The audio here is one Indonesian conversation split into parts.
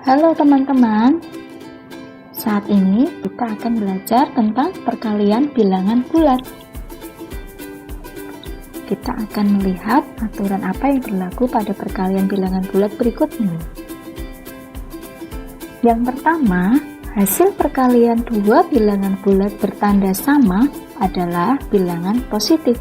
Halo teman-teman, saat ini kita akan belajar tentang perkalian bilangan bulat. Kita akan melihat aturan apa yang berlaku pada perkalian bilangan bulat berikut ini. Yang pertama, hasil perkalian dua bilangan bulat bertanda sama adalah bilangan positif.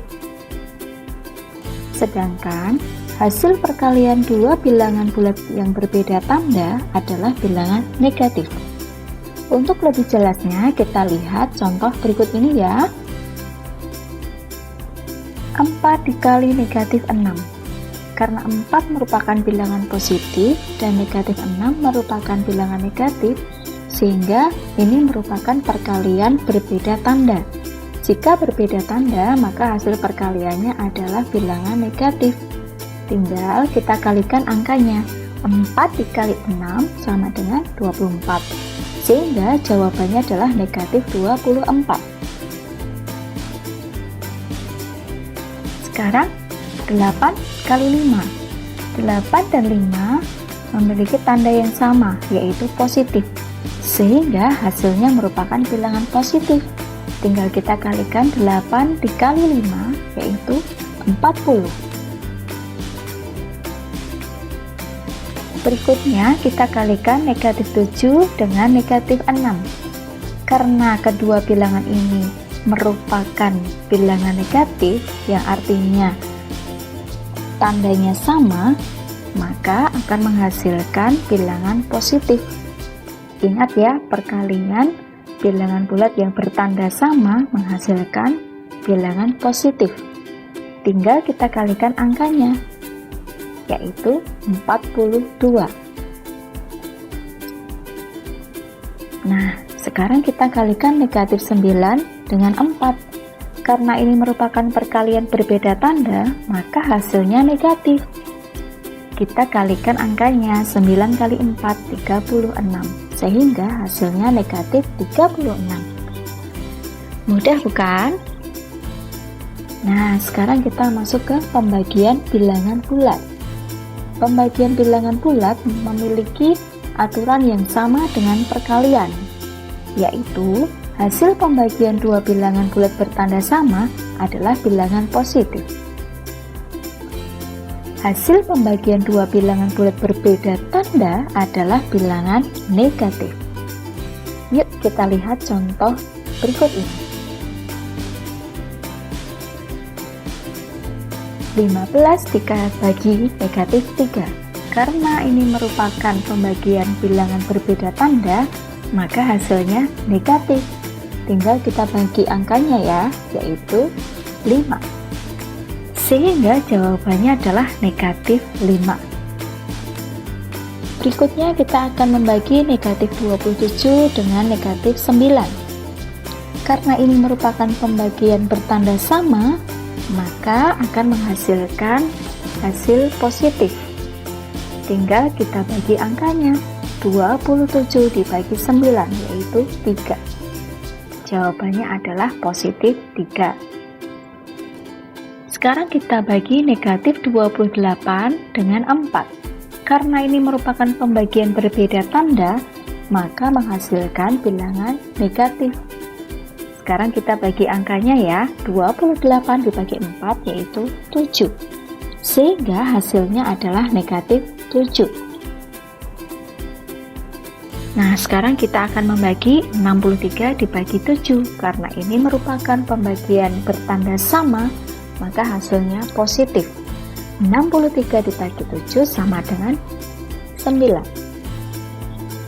Sedangkan hasil perkalian dua bilangan bulat yang berbeda tanda adalah bilangan negatif. Untuk lebih jelasnya, kita lihat contoh berikut ini ya. 4 dikali negatif 6. Karena 4 merupakan bilangan positif dan negatif 6 merupakan bilangan negatif, sehingga ini merupakan perkalian berbeda tanda. Jika berbeda tanda, maka hasil perkaliannya adalah bilangan negatif. Tinggal kita kalikan angkanya. 4 dikali 6 sama dengan 24. Sehingga jawabannya adalah negatif 24. Sekarang 8 kali 5. 8 dan 5 memiliki tanda yang sama, yaitu positif. Sehingga hasilnya merupakan bilangan positif. Tinggal kita kalikan 8 dikali 5, yaitu 40. Berikutnya kita kalikan negatif 7 dengan negatif 6. Karena kedua bilangan ini merupakan bilangan negatif yang artinya tandanya sama, maka akan menghasilkan bilangan positif. Ingat ya, perkalian bilangan bulat yang bertanda sama menghasilkan bilangan positif. Tinggal kita kalikan angkanya, yaitu 42. Nah, sekarang kita kalikan negatif 9 dengan 4. Karena ini merupakan perkalian berbeda tanda, maka hasilnya negatif. Kita kalikan angkanya, 9 kali 4, 36. Sehingga hasilnya negatif 36. Mudah bukan? Nah, sekarang kita masuk ke pembagian bilangan bulat. Pembagian bilangan bulat memiliki aturan yang sama dengan perkalian, yaitu hasil pembagian dua bilangan bulat bertanda sama adalah bilangan positif. Hasil pembagian dua bilangan bulat berbeda tanda adalah bilangan negatif. Yuk kita lihat contoh berikut ini. 15 dibagi negatif 3. Karena ini merupakan pembagian bilangan berbeda tanda, maka hasilnya negatif. Tinggal kita bagi angkanya ya, yaitu 5. Sehingga jawabannya adalah negatif 5. Berikutnya kita akan membagi negatif 27 dengan negatif 9. Karena ini merupakan pembagian bertanda sama, maka akan menghasilkan hasil positif. Tinggal kita bagi angkanya, 27 dibagi 9, yaitu 3. Jawabannya adalah positif 3. Sekarang kita bagi negatif 28 dengan 4. Karena ini merupakan pembagian berbeda tanda, maka menghasilkan bilangan negatif. Sekarang kita bagi angkanya ya, 28 dibagi 4 yaitu 7. Sehingga hasilnya adalah negatif 7. Nah, sekarang kita akan membagi 63 dibagi 7. Karena ini merupakan pembagian bertanda sama, maka hasilnya positif. 63 dibagi 7 sama dengan 9.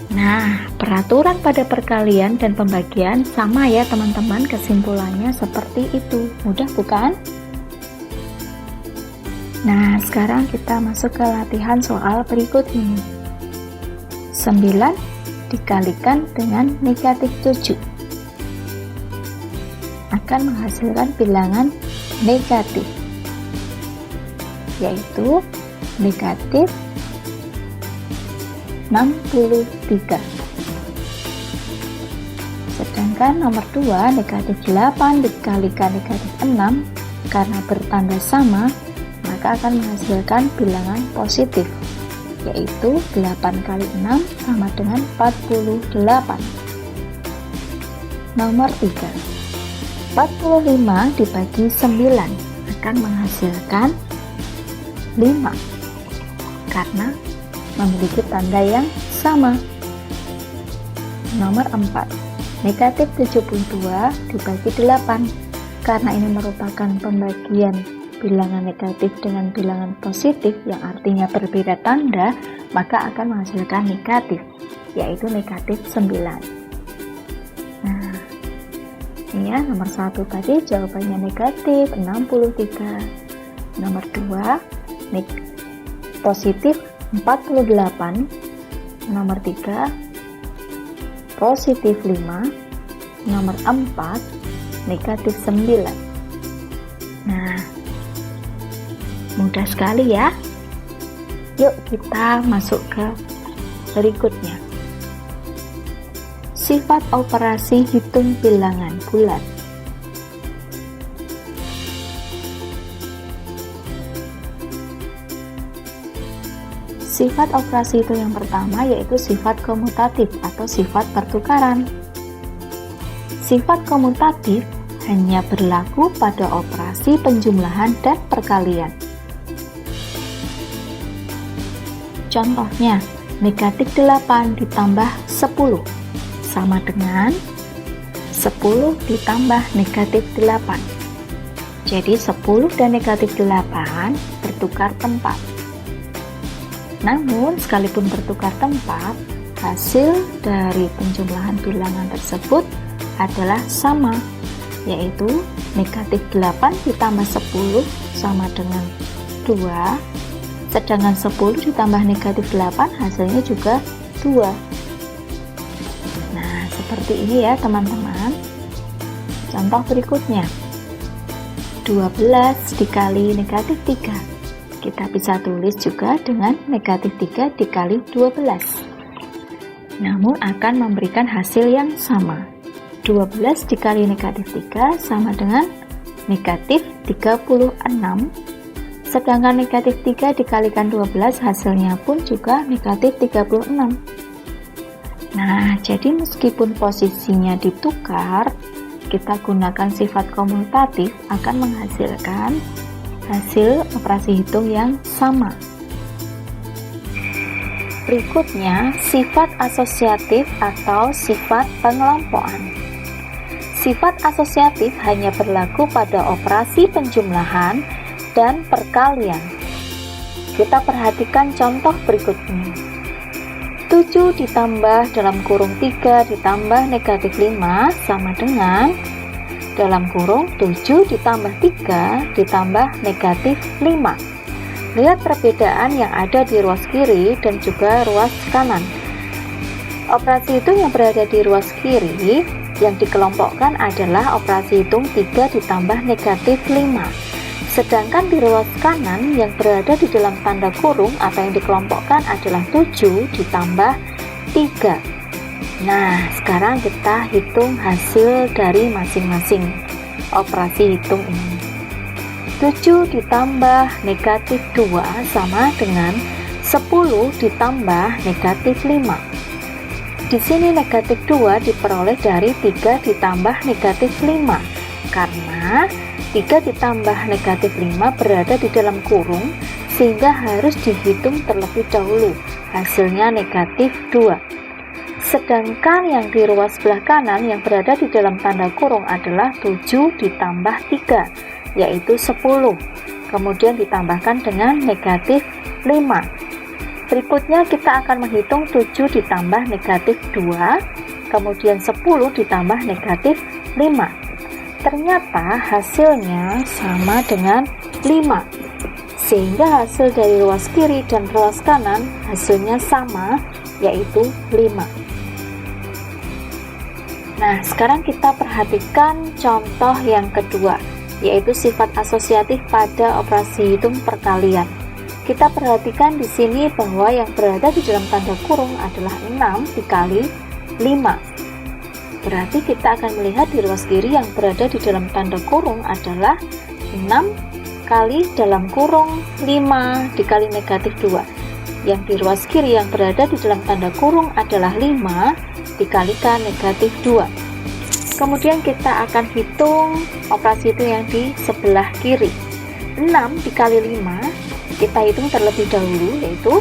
Nah, peraturan pada perkalian dan pembagian sama ya teman-teman, kesimpulannya seperti itu. Mudah bukan? Nah, sekarang kita masuk ke latihan soal berikut ini. 9 dikalikan dengan negatif 7 akan menghasilkan bilangan negatif, yaitu negatif 63. Sedangkan nomor 2, negatif 8 dikalikan negatif 6, karena bertanda sama, maka akan menghasilkan bilangan positif. yaitu 8 kali 6 sama dengan 48. Nomor 3, 45 dibagi 9 akan menghasilkan 5 karena memiliki tanda yang sama. Nomor 4, negatif 72 dibagi 8 karena ini merupakan pembagian bilangan negatif dengan bilangan positif yang artinya berbeda tanda, maka akan menghasilkan negatif, yaitu negatif 9. Nah, ini ya, nomor 1 tadi jawabannya negatif 63. Nomor 2 positif 48. Nomor 3 positif 5. Nomor 4 negatif 9. Nah, mudah sekali ya. Yuk kita masuk ke berikutnya. Sifat operasi hitung bilangan bulat. Sifat operasi hitung yang pertama yaitu sifat komutatif atau sifat pertukaran. Sifat komutatif hanya berlaku pada operasi penjumlahan dan perkalian. Contohnya, negatif 8 ditambah 10 sama dengan 10 ditambah negatif 8. Jadi 10 dan negatif 8 bertukar tempat. Namun, sekalipun bertukar tempat, hasil dari penjumlahan bilangan tersebut adalah sama, yaitu negatif 8 ditambah 10 sama dengan 2, sedangkan 10 ditambah negatif 8 hasilnya juga 2. Nah, seperti ini ya teman-teman. Contoh berikutnya, 12 dikali negatif 3. Kita bisa tulis juga dengan negatif 3 dikali 12. Namun akan memberikan hasil yang sama. 12 dikali negatif 3 sama dengan negatif 36. Sedangkan negatif 3 dikalikan 12 hasilnya pun juga negatif 36. Nah, jadi meskipun posisinya ditukar, kita gunakan sifat komutatif akan menghasilkan hasil operasi hitung yang sama. Berikutnya, sifat asosiatif atau sifat pengelompokan. Sifat asosiatif hanya berlaku pada operasi penjumlahan dan perkalian. Kita perhatikan contoh berikut ini. 7 ditambah dalam kurung 3 ditambah negatif 5 sama dengan dalam kurung 7 ditambah 3 ditambah negatif 5. Lihat perbedaan yang ada di ruas kiri dan juga ruas kanan. Operasi hitung yang berada di ruas kiri yang dikelompokkan adalah operasi hitung 3 ditambah negatif 5. Sedangkan di ruas kanan yang berada di dalam tanda kurung atau yang dikelompokkan adalah 7 ditambah 3. Nah, sekarang kita hitung hasil dari masing-masing operasi hitung ini. 7 ditambah negatif 2 sama dengan 10 ditambah negatif 5. Di sini negatif 2 diperoleh dari 3 ditambah negatif 5 karena 3 ditambah negatif 5 berada di dalam kurung sehingga harus dihitung terlebih dahulu, hasilnya negatif 2. Sedangkan yang di ruas sebelah kanan yang berada di dalam tanda kurung adalah 7 ditambah 3, yaitu 10, kemudian ditambahkan dengan negatif 5. Berikutnya kita akan menghitung 7 ditambah negatif 2, kemudian 10 ditambah negatif 5. Ternyata hasilnya sama dengan 5, sehingga hasil dari ruas kiri dan ruas kanan hasilnya sama, yaitu 5. Nah, sekarang kita perhatikan contoh yang kedua, yaitu sifat asosiatif pada operasi hitung perkalian. Kita perhatikan di sini bahwa yang berada di dalam tanda kurung adalah 6 dikali 5. Berarti kita akan melihat di ruas kiri yang berada di dalam tanda kurung adalah 6 kali dalam kurung 5 dikali negatif 2. yang di ruas kiri yang berada di dalam tanda kurung adalah 5 dikalikan negatif 2. Kemudian kita akan hitung operasi itu yang di sebelah kiri. 6 dikali 5 kita hitung terlebih dahulu, yaitu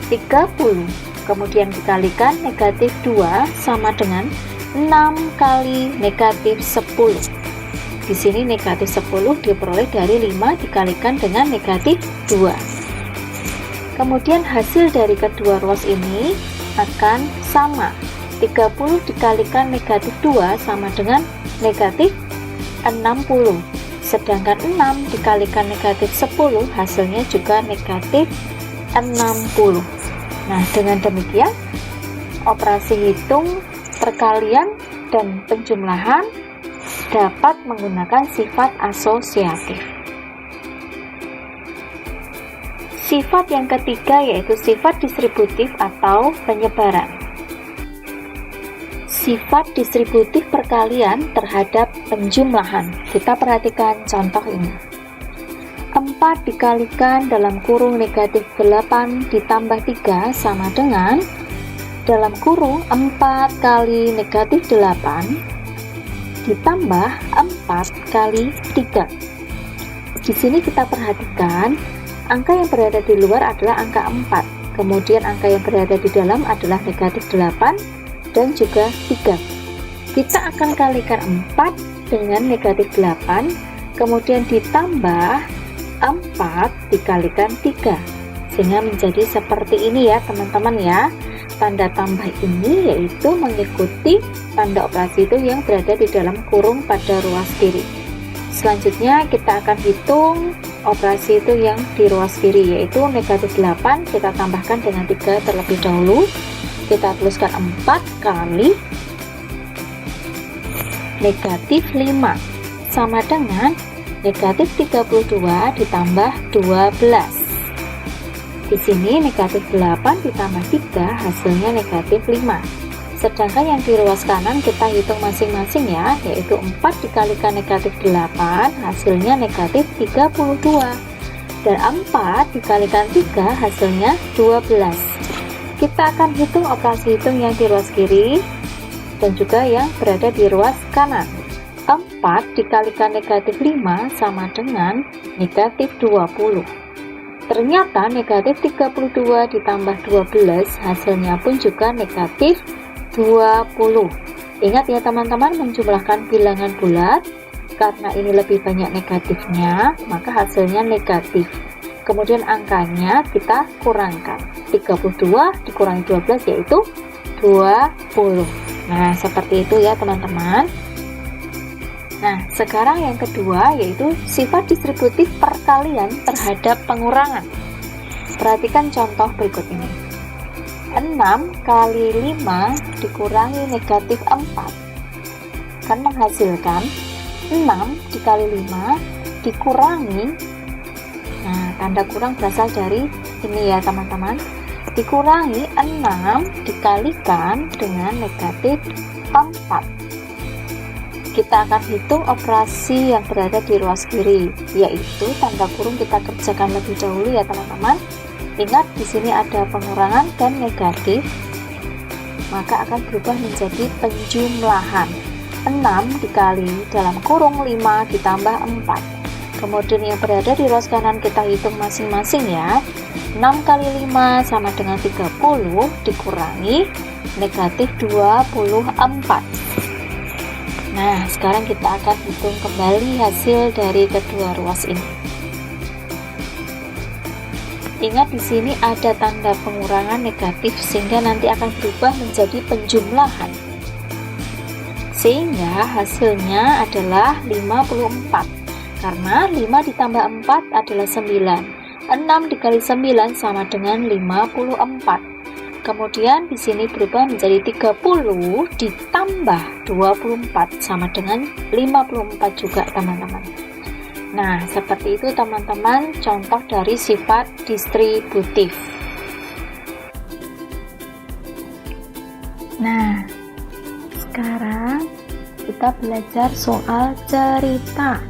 30. Kemudian dikalikan negatif 2 sama dengan 6 kali negatif 10. Di sini negatif 10 diperoleh dari 5 dikalikan dengan negatif 2. Kemudian hasil dari kedua ruas ini akan sama. 30 dikalikan negatif 2 sama dengan negatif 60. Sedangkan 6 dikalikan negatif 10 hasilnya juga negatif 60. Nah, dengan demikian operasi hitung, perkalian, dan penjumlahan dapat menggunakan sifat asosiatif. Sifat yang ketiga yaitu sifat distributif atau penyebaran. Sifat distributif perkalian terhadap penjumlahan. Kita perhatikan contoh ini. 4 dikalikan dalam kurung negatif 8 ditambah 3 sama dengan dalam kurung 4 kali negatif 8 ditambah 4 kali 3. Di sini kita perhatikan angka yang berada di luar adalah angka 4, kemudian angka yang berada di dalam adalah negatif 8 dan juga 3. Kita akan kalikan 4 dengan negatif 8, kemudian ditambah 4 dikalikan 3, sehingga menjadi seperti ini ya teman-teman ya. Tanda tambah ini yaitu mengikuti tanda operasi itu yang berada di dalam kurung pada ruas kiri. Selanjutnya kita akan hitung operasi itu yang di ruas kiri, yaitu negatif 8 kita tambahkan dengan 3 terlebih dahulu. Kita tuliskan 4 kali negatif 5 sama dengan negatif 32 ditambah 12. Di sini negatif 8 ditambah 3 hasilnya negatif 5. Sedangkan yang di ruas kanan kita hitung masing-masing ya, yaitu 4 dikalikan negatif 8 hasilnya negatif 32 dan 4 dikalikan 3 hasilnya 12. Kita akan hitung operasi hitung yang di ruas kiri dan juga yang berada di ruas kanan. 4 dikalikan negatif 5 sama dengan negatif 20. Ternyata negatif 32 ditambah 12 hasilnya pun juga negatif 20. Ingat ya teman-teman, menjumlahkan bilangan bulat, karena ini lebih banyak negatifnya maka hasilnya negatif. Kemudian angkanya kita kurangkan, 32 dikurangi 12 yaitu 20. Nah seperti itu ya teman-teman. Nah sekarang yang kedua yaitu sifat distributif perkalian terhadap pengurangan. Perhatikan contoh berikut ini. 6 kali 5 dikurangi negatif 4 kan menghasilkan 6 dikali 5 dikurangi, nah tanda kurang berasal dari ini ya teman-teman, dikurangi 6 dikalikan dengan negatif 4. Kita akan hitung operasi yang berada di ruas kiri, yaitu tanda kurung kita kerjakan lebih dahulu ya teman-teman. Ingat di sini ada pengurangan dan negatif, maka akan berubah menjadi penjumlahan. 6 dikali dalam kurung 5 ditambah 4. Kemudian yang berada di ruas kanan kita hitung masing-masing ya. 6 kali 5 sama dengan 30 dikurangi negatif 24. Nah, sekarang kita akan hitung kembali hasil dari kedua ruas ini. Ingat di sini ada tanda pengurangan negatif sehingga nanti akan berubah menjadi penjumlahan. Sehingga hasilnya adalah 54. Karena 5 ditambah 4 adalah 9. 6 dikali 9 sama dengan 54. Kemudian di sini berubah menjadi 30 ditambah 24 sama dengan 54 juga teman-teman. Nah, seperti itu teman-teman contoh dari sifat distributif. Nah, sekarang kita belajar soal cerita.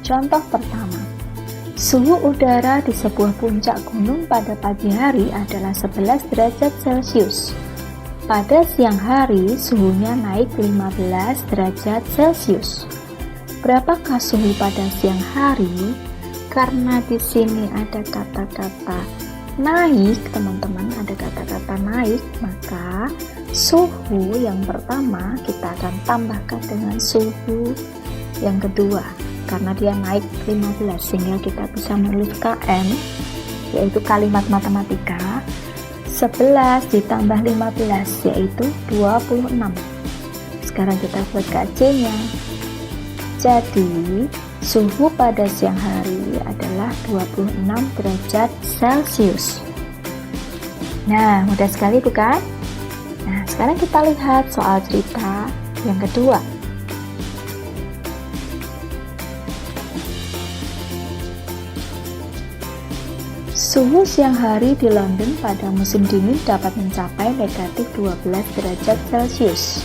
Contoh pertama, Suhu udara di sebuah puncak gunung pada pagi hari adalah 11 derajat Celcius. Pada siang hari, suhunya naik 15 derajat Celcius. Berapakah suhu pada siang hari? Karena di sini ada kata-kata naik, teman-teman, ada kata-kata naik, maka suhu yang pertama kita akan tambahkan dengan suhu yang kedua. Karena dia naik 15 sehingga kita bisa menulis KM, yaitu kalimat matematika. 11 ditambah 15 yaitu 26. Sekarang kita buat KC-nya. Jadi suhu pada siang hari adalah 26 derajat Celcius. Nah, mudah sekali bukan? Nah, sekarang kita lihat soal cerita yang kedua. Suhu siang hari di London pada musim dingin dapat mencapai negatif 12 derajat Celcius.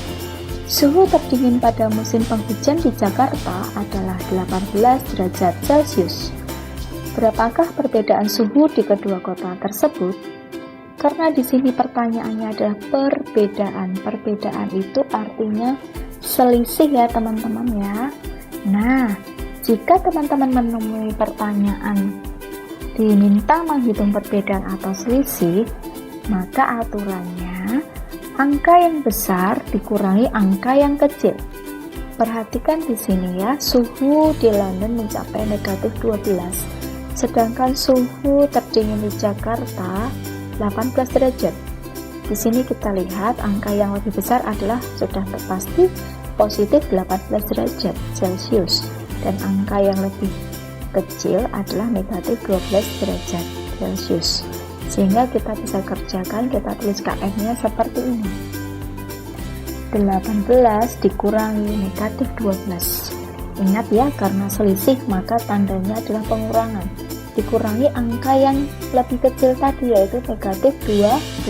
Suhu terdingin pada musim penghujan di Jakarta adalah 18 derajat Celcius. Berapakah perbedaan suhu di kedua kota tersebut? Karena di sini pertanyaannya adalah perbedaan. Perbedaan itu artinya selisih ya teman-teman ya. Nah, jika teman-teman menemui pertanyaan diminta menghitung perbedaan atau selisih, maka aturannya angka yang besar dikurangi angka yang kecil. Perhatikan di sini ya, suhu di London mencapai negatif 12, sedangkan suhu terdingin di Jakarta 18 derajat. Di sini kita lihat angka yang lebih besar adalah sudah pasti positif 18 derajat Celcius, dan angka yang lebih kecil adalah negatif 12 derajat Celcius. Sehingga kita bisa kerjakan, kita tulis KM-nya seperti ini. 18 dikurangi negatif 12. Ingat ya, karena selisih maka tandanya adalah pengurangan. Dikurangi angka yang lebih kecil tadi, yaitu negatif 12.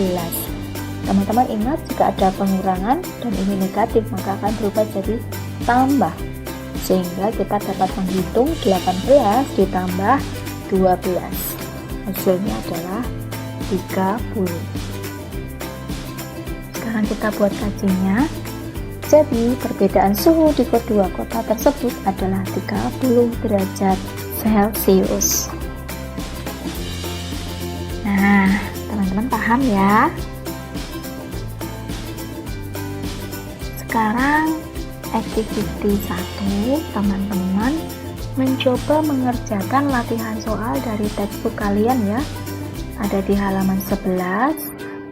Teman-teman ingat, jika ada pengurangan dan ini negatif, maka akan berubah jadi tambah. Sehingga kita dapat menghitung 18 ditambah 12. Hasilnya adalah 30. Sekarang kita buat kajiannya. Jadi perbedaan suhu di kedua kota tersebut adalah 30 derajat Celcius. Nah, teman-teman paham ya? Sekarang activity 1, teman-teman mencoba mengerjakan latihan soal dari textbook kalian ya. Ada di halaman 11,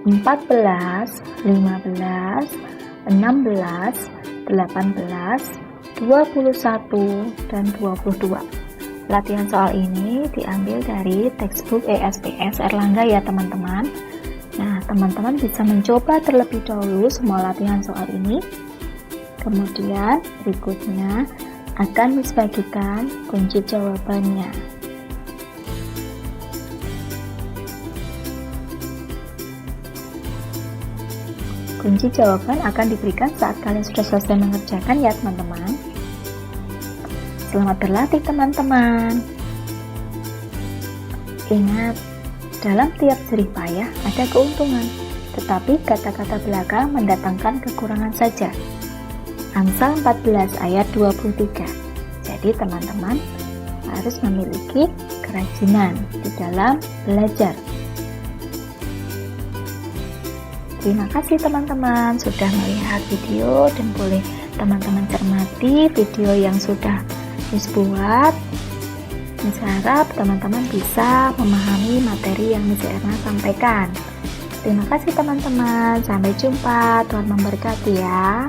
14, 15, 16, 18, 21, dan 22. Latihan soal ini diambil dari textbook ESPS Erlangga ya teman-teman. Nah, teman-teman bisa mencoba terlebih dahulu semua latihan soal ini. Kemudian berikutnya akan Miss bagikan kunci jawabannya. Kunci jawaban akan diberikan saat kalian sudah selesai mengerjakan ya teman-teman. Selamat berlatih teman-teman. Ingat, dalam tiap jerih payah ada keuntungan, tetapi kata-kata belakang mendatangkan kekurangan saja. Amsal 14 ayat 23. Jadi teman-teman harus memiliki kerajinan di dalam belajar. Terima kasih teman-teman sudah melihat video, dan boleh teman-teman cermati video yang sudah Miss buat. Miss harap teman-teman bisa memahami materi yang Miss Erna sampaikan. Terima kasih teman-teman, sampai jumpa, Tuhan memberkati ya.